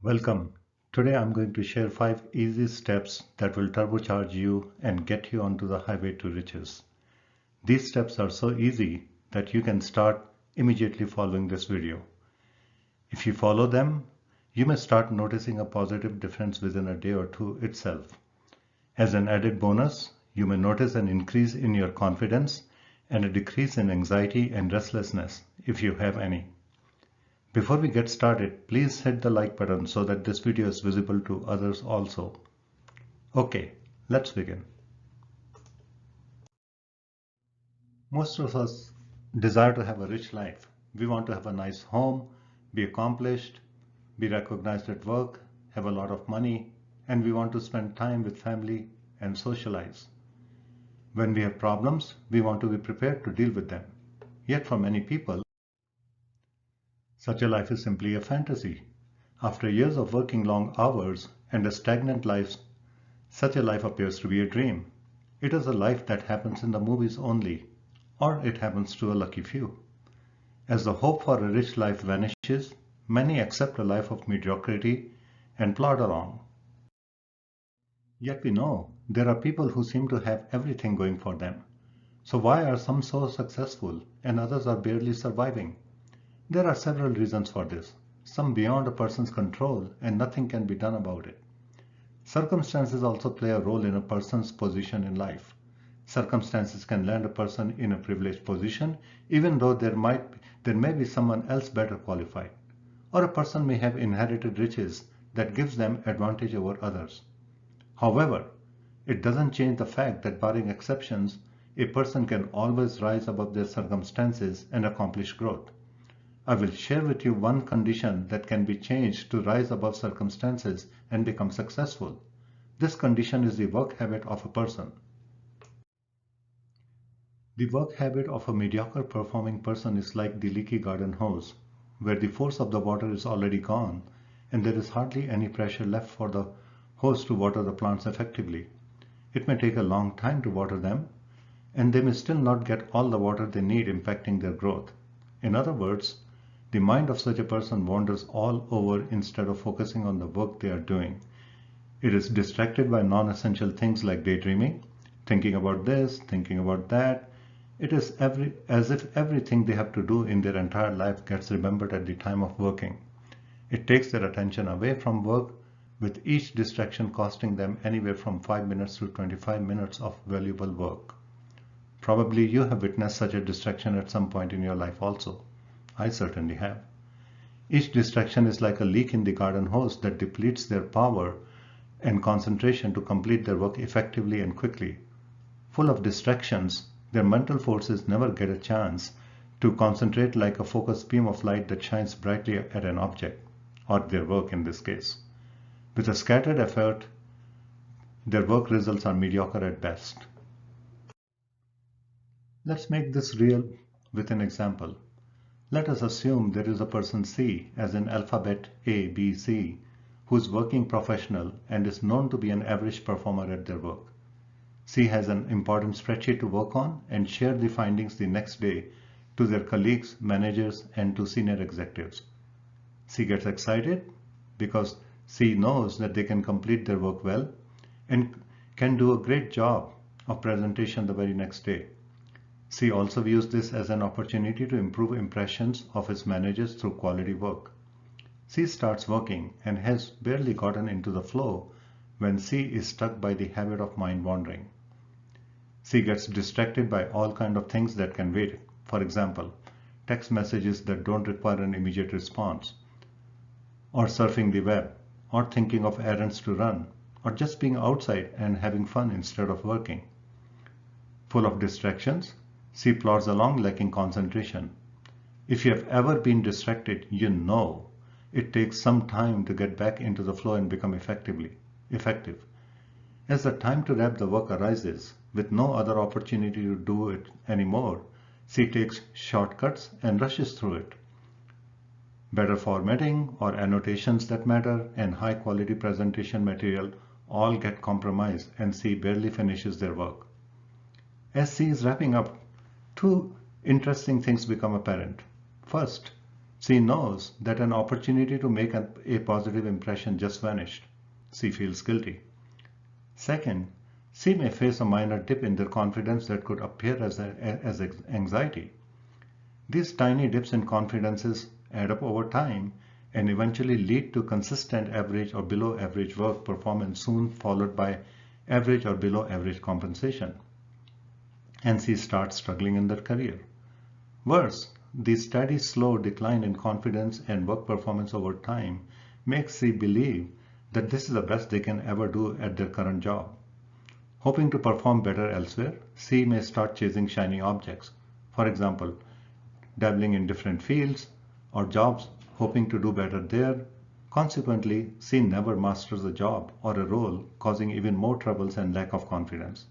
Welcome. Today I'm going to share 5 easy steps that will turbocharge you and get you onto the highway to riches. These steps are so easy that you can start immediately following this video. If you follow them, you may start noticing a positive difference within a day or two itself. As an added bonus, you may notice an increase in your confidence and a decrease in anxiety and restlessness if you have any. Before we get started, please hit the like button so that this video is visible to others also. Okay, let's begin. Most of us desire to have a rich life. We want to have a nice home, be accomplished, be recognized at work, have a lot of money, and we want to spend time with family and socialize. When we have problems, we want to be prepared to deal with them. Yet for many people, such a life is simply a fantasy. After years of working long hours and a stagnant life, such a life appears to be a dream. It is a life that happens in the movies only, or it happens to a lucky few. As the hope for a rich life vanishes, many accept a life of mediocrity and plod along. Yet we know there are people who seem to have everything going for them. So why are some so successful and others are barely surviving? There are several reasons for this, some beyond a person's control, and nothing can be done about it. Circumstances also play a role in a person's position in life. Circumstances can land a person in a privileged position even though there may be someone else better qualified. Or a person may have inherited riches that gives them advantage over others. However, it doesn't change the fact that barring exceptions, a person can always rise above their circumstances and accomplish growth. I will share with you one condition that can be changed to rise above circumstances and become successful. This condition is the work habit of a person. The work habit of a mediocre performing person is like the leaky garden hose, where the force of the water is already gone and there is hardly any pressure left for the hose to water the plants effectively. It may take a long time to water them, and they may still not get all the water they need, impacting their growth. In other words, the mind of such a person wanders all over instead of focusing on the work they are doing. It is distracted by non-essential things like daydreaming, thinking about this, thinking about that. It is as if everything they have to do in their entire life gets remembered at the time of working. It takes their attention away from work, with each distraction costing them anywhere from 5 minutes to 25 minutes of valuable work. Probably you have witnessed such a distraction at some point in your life also. I certainly have. Each distraction is like a leak in the garden hose that depletes their power and concentration to complete their work effectively and quickly. Full of distractions, their mental forces never get a chance to concentrate like a focused beam of light that shines brightly at an object, or their work in this case. With a scattered effort, their work results are mediocre at best. Let's make this real with an example. Let us assume there is a person C, as in alphabet A, B, C, who is working professional and is known to be an average performer at their work. C has an important spreadsheet to work on and share the findings the next day to their colleagues, managers, and to senior executives. C gets excited because C knows that they can complete their work well and can do a great job of presentation the very next day. C also views this as an opportunity to improve impressions of his managers through quality work. C starts working and has barely gotten into the flow when C is stuck by the habit of mind wandering. C gets distracted by all kinds of things that can wait. For example, text messages that don't require an immediate response, or surfing the web, or thinking of errands to run, or just being outside and having fun instead of working. Full of distractions, C plods along lacking concentration. If you have ever been distracted, you know it takes some time to get back into the flow and become effective. As the time to wrap the work arises, with no other opportunity to do it anymore, C takes shortcuts and rushes through it. Better formatting or annotations that matter and high quality presentation material all get compromised and C barely finishes their work. As C is wrapping up, two interesting things become apparent. First, C knows that an opportunity to make a positive impression just vanished. C feels guilty. Second, C may face a minor dip in their confidence that could appear as anxiety. These tiny dips in confidences add up over time and eventually lead to consistent average or below average work performance, soon followed by average or below average compensation. And C starts struggling in their career. Worse, the steady slow decline in confidence and work performance over time makes C believe that this is the best they can ever do at their current job. Hoping to perform better elsewhere, C may start chasing shiny objects. For example, dabbling in different fields or jobs, hoping to do better there. Consequently, C never masters a job or a role, causing even more troubles and lack of confidence.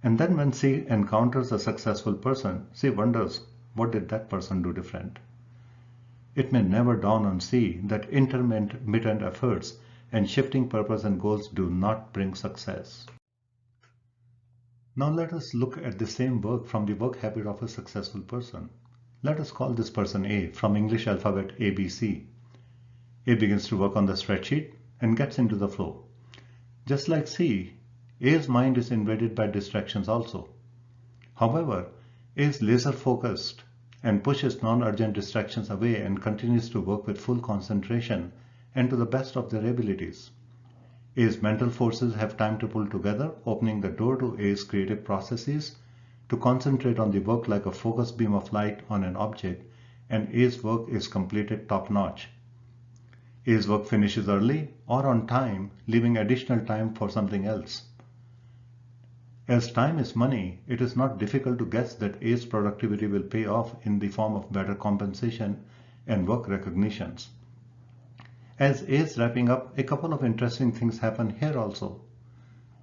And then when C encounters a successful person, C wonders, what did that person do different? It may never dawn on C that intermittent efforts and shifting purpose and goals do not bring success. Now let us look at the same work from the work habit of a successful person. Let us call this person A from English alphabet ABC. A begins to work on the spreadsheet and gets into the flow. Just like C, A's mind is invaded by distractions also. However, A is laser focused and pushes non-urgent distractions away and continues to work with full concentration and to the best of their abilities. A's mental forces have time to pull together, opening the door to A's creative processes to concentrate on the work like a focused beam of light on an object, and A's work is completed top-notch. A's work finishes early or on time, leaving additional time for something else. As time is money, it is not difficult to guess that A's productivity will pay off in the form of better compensation and work recognitions. As A is wrapping up, a couple of interesting things happen here also.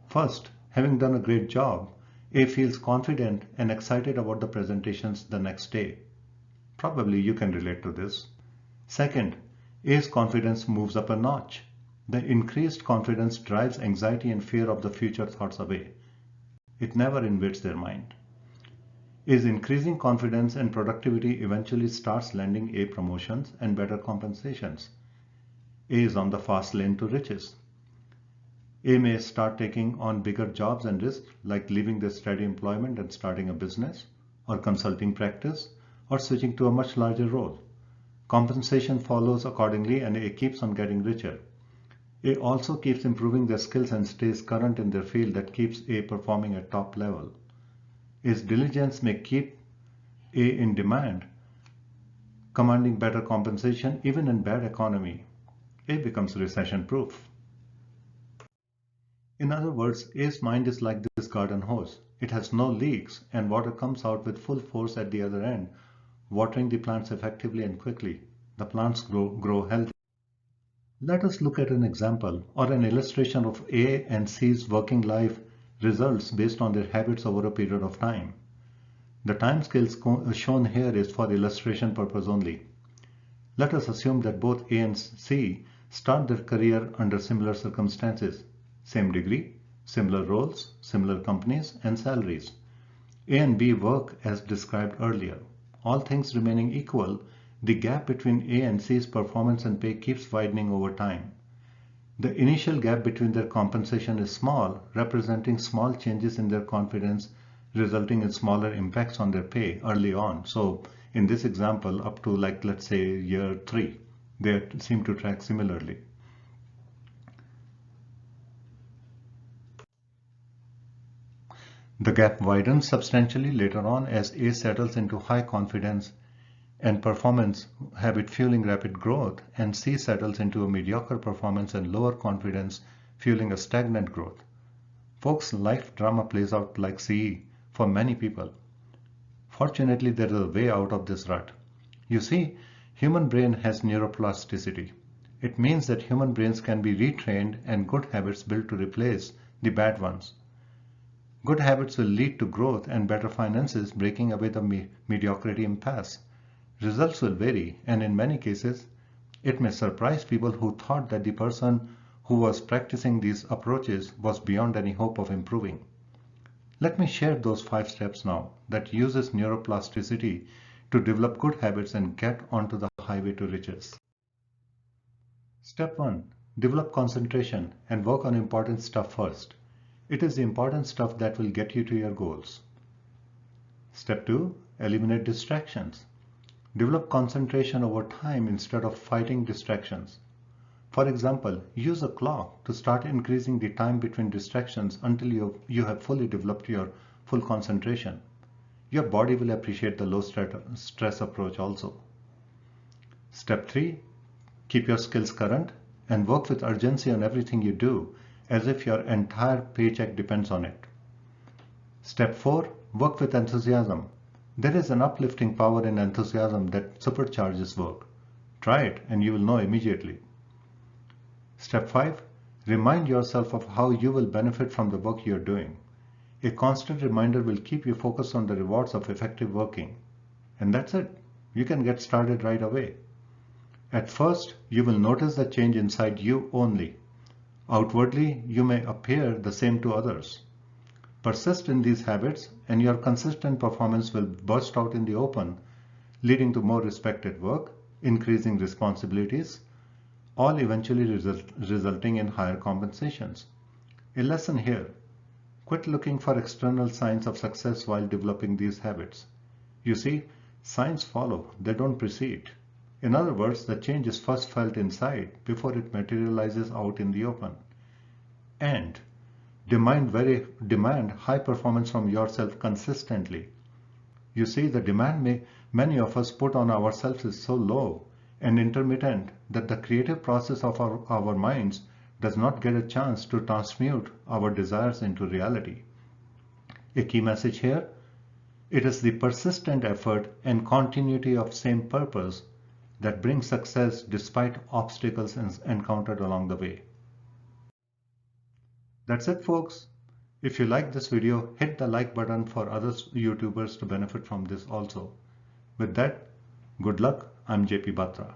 First, having done a great job, A feels confident and excited about the presentations the next day. Probably you can relate to this. Second, A's confidence moves up a notch. The increased confidence drives anxiety and fear of the future thoughts away. It never invades their mind. A's increasing confidence and productivity eventually starts landing A promotions and better compensations. A is on the fast lane to riches. A may start taking on bigger jobs and risks like leaving their steady employment and starting a business or consulting practice or switching to a much larger role. Compensation follows accordingly and A keeps on getting richer. A also keeps improving their skills and stays current in their field that keeps A performing at top level. A's diligence may keep A in demand, commanding better compensation even in bad economy. A becomes recession-proof. In other words, A's mind is like this garden hose. It has no leaks and water comes out with full force at the other end, watering the plants effectively and quickly. The plants grow healthy. Let us look at an example or an illustration of A and C's working life results based on their habits over a period of time. The time scale shown here is for illustration purpose only. Let us assume that both A and C start their career under similar circumstances, same degree, similar roles, similar companies, and salaries. A and B work as described earlier. All things remaining equal, the gap between A and C's performance and pay keeps widening over time. The initial gap between their compensation is small, representing small changes in their confidence, resulting in smaller impacts on their pay early on. So in this example, up to let's say year 3, they seem to track similarly. The gap widens substantially later on as A settles into high confidence and performance habit fueling rapid growth, and C settles into a mediocre performance and lower confidence fueling a stagnant growth. Folks, life drama plays out like CE for many people. Fortunately, there is a way out of this rut. You see, human brain has neuroplasticity. It means that human brains can be retrained and good habits built to replace the bad ones. Good habits will lead to growth and better finances, breaking away the mediocrity impasse. Results will vary, and in many cases, it may surprise people who thought that the person who was practicing these approaches was beyond any hope of improving. Let me share those 5 steps now that uses neuroplasticity to develop good habits and get onto the highway to riches. Step 1. Develop concentration and work on important stuff first. It is the important stuff that will get you to your goals. Step 2. Eliminate distractions. Develop concentration over time instead of fighting distractions. For example, use a clock to start increasing the time between distractions until you have fully developed your full concentration. Your body will appreciate the low stress approach also. Step 3. Keep your skills current and work with urgency on everything you do as if your entire paycheck depends on it. Step 4. Work with enthusiasm. There is an uplifting power in enthusiasm that supercharges work. Try it and you will know immediately. Step 5. Remind yourself of how you will benefit from the work you are doing. A constant reminder will keep you focused on the rewards of effective working. And that's it. You can get started right away. At first, you will notice the change inside you only. Outwardly, you may appear the same to others. Persist in these habits and your consistent performance will burst out in the open, leading to more respected work, increasing responsibilities, all eventually resulting in higher compensations. A lesson here: quit looking for external signs of success while developing these habits. You see, signs follow, they don't precede. In other words, the change is first felt inside before it materializes out in the open. And demand high performance from yourself consistently. You see, the demand many of us put on ourselves is so low and intermittent that the creative process of our minds does not get a chance to transmute our desires into reality. A key message here: it is the persistent effort and continuity of same purpose that brings success despite obstacles encountered along the way. That's it, folks. If you like this video, hit the like button for other YouTubers to benefit from this also. With that, good luck. I'm JP Batra.